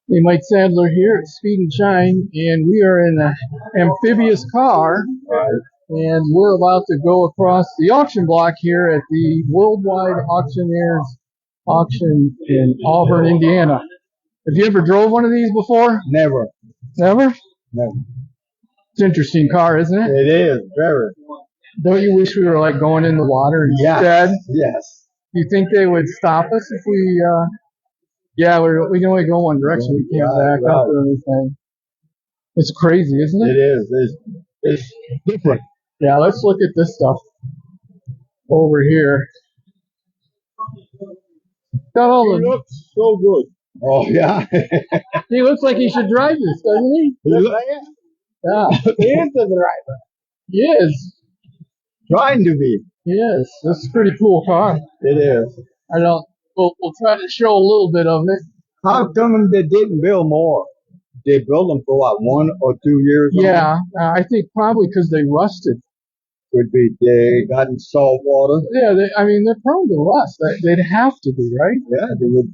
Hey, Mike Sadler here at Speed and Shine, and we are in an amphibious car, and we're about to go across the auction block here at the Worldwide Auctioneers auction in Auburn, Indiana. Have you ever drove one of these before? Never. Never? Never. It's an interesting car, isn't it? It is, very. Don't you wish we were like going in the water instead? Yes. Do you think they would stop us if we, yeah, we can only go one direction. We can't back up or anything. It's crazy, isn't it? It is. It's different. Yeah, let's look at this stuff over here. Got all He the. looks so good. Oh, yeah. He looks like he should drive this, doesn't he? Yeah. He is the driver. He is. Trying to be. He is. This is a pretty cool car. It is. I don't. We'll try to show a little bit of it. How come they didn't build more? They built them for what, 1 or 2 years? Yeah, I think probably because they rusted. Could be they got in salt water. Yeah, I mean, they're prone to rust. They'd have to be, right? Yeah, they would.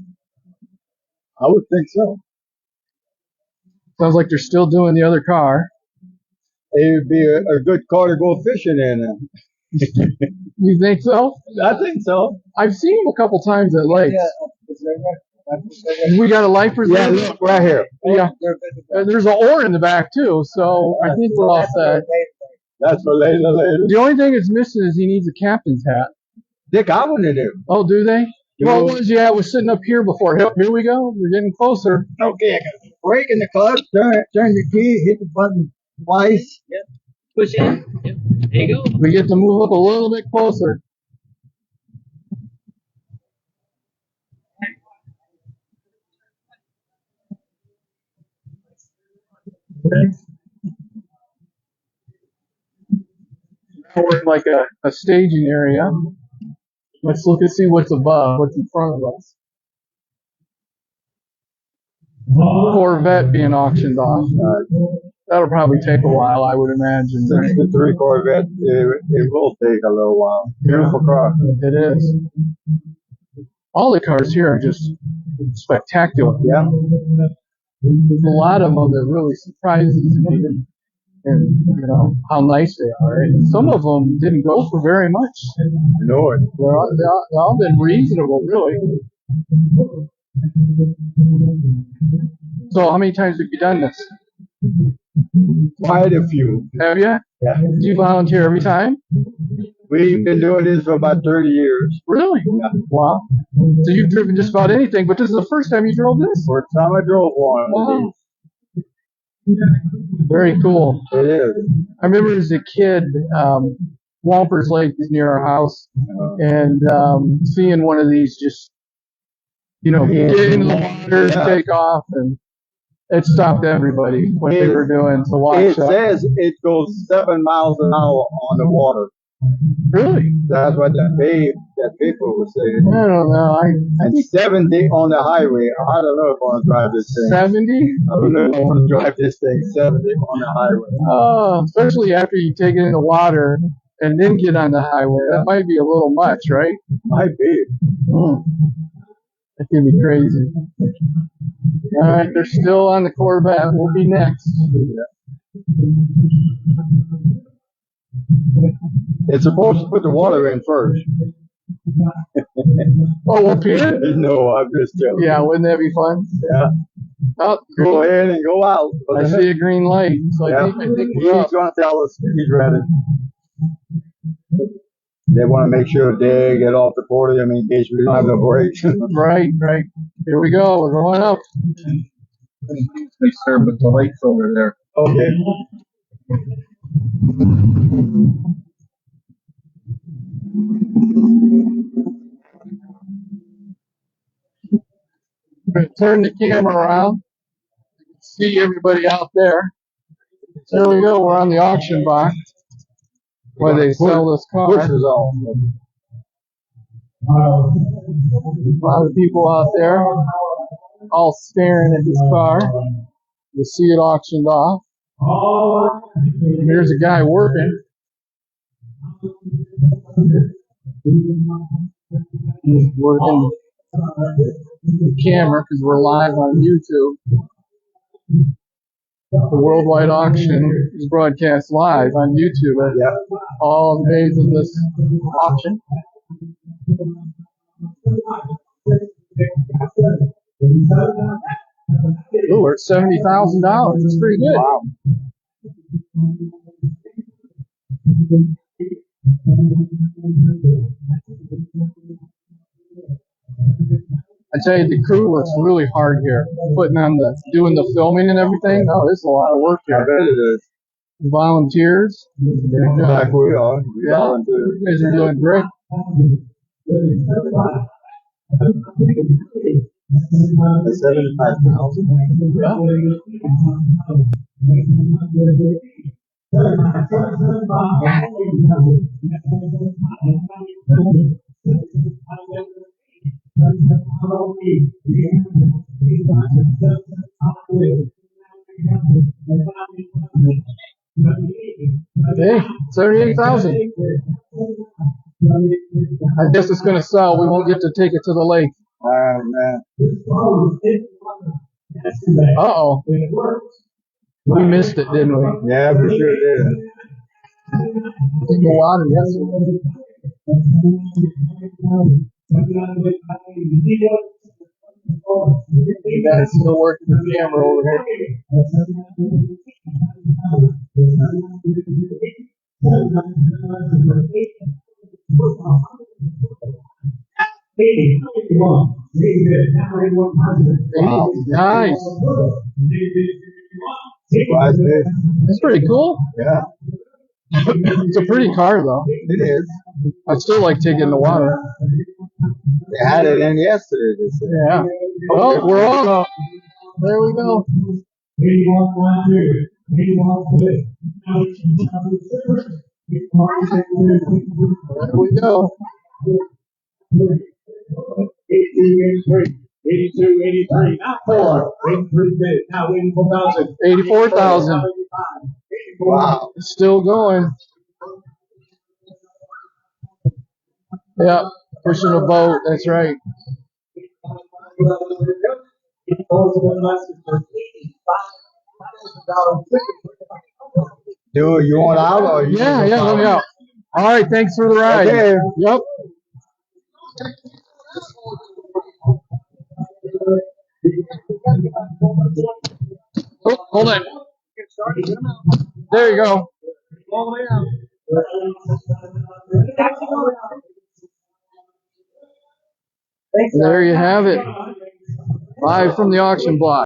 I would think so. Sounds like they're still doing the other car. It would be a good car to go fishing in. You think so? I think so. I've seen them a couple times at lakes. We got a life preserver. Yeah, look, right here. Yeah. There's an oar in the back too, so I think we're all set. That's for later. The only thing it's missing is he needs a captain's hat. They got one in there. Oh, do they? Well, it was sitting up here before. Here we go. We're getting closer. Okay, I got to break in the clutch, turn the key, hit the button twice. Yep. Push in. Yep. There you go. We get to move up a little bit closer. Okay. Now we're in like a staging area. Let's look and see what's above, what's in front of us. Corvette being auctioned off. That'll probably take a while, I would imagine. The 3 Corvette, it will take a little while. Beautiful car. It is. All the cars here are just spectacular. Yeah. There's a lot of them that really surprises me, and you know how nice they are. And some of them didn't go for very much. I know it. They're all been reasonable, really. So, how many times have you done this? Quite a few. Have you? Yeah. Do you volunteer every time? We've been doing this for about 30 years. Really? Yeah. Wow. So you've driven just about anything, but this is the first time you drove this? First time I drove one. Wow. Very cool. It is. I remember as a kid, Wampers Lake is near our house, and seeing one of these just, get in the water, take off, and it stopped everybody what they were doing to watch. It says it goes 7 miles an hour on the water. Really? That's what that paper was saying. I don't know. I And think 70 on the highway. I don't know if I want to drive this thing. 70? I don't know if I want to drive this thing 70 on the highway. Oh, especially after you take it in the water and then get on the highway. That might be a little much, right? Might be. That can be crazy. All right, they're still on the Corvette. We'll be next. It's supposed to put the water in first. Oh, up here? No, I'm just joking. Yeah, wouldn't that be fun? Yeah. Oh, Go ahead and go out. I see a green light, so Yeah. I think He's we're up. going to tell us he's ready. They want to make sure they get off the podium in case we don't have no brakes. Right. Here we go. We're going up. They serve with the lights over there. Okay. We're going to turn the camera around. You can see everybody out there. There we go. We're on the auction block where they sell this car. Pushes off. A lot of people out there all staring at this car. You see it auctioned off. Here's a guy working. He's working the camera because we're live on YouTube. The worldwide auction is broadcast live on YouTube at all days of this auction. Ooh, we're at $70,000. That's pretty good. Wow. I tell you, the crew works really hard here, doing the filming and everything. Oh, there's a lot of work I here. bet it is. Volunteers. Like we are. We Yeah, volunteer. you guys are doing great. 75,000. Yeah. Okay, 78,000. I guess it's going to sell. We won't get to take it to the lake. Man. Uh-oh. We missed it, didn't we? Yeah, we sure did. In the water, yes. You guys still working the camera over here. Wow, nice. Surprise me. That's pretty cool. Yeah, It's a pretty car, though. it is. I still like taking the water. They had it in yesterday, they said. Yeah. Oh, we're on up. There we go. There we go. 82, 83, not 4. Waiting 3 minutes. Now waiting 4,000. 84,000. Wow. It's still going. Yeah, pushing a boat. That's right. Dude, you want out or you? Yeah, let me out. All right, thanks for the ride. Okay. Yep. Oh, hold on. There you go. There you have it. Live from the auction block.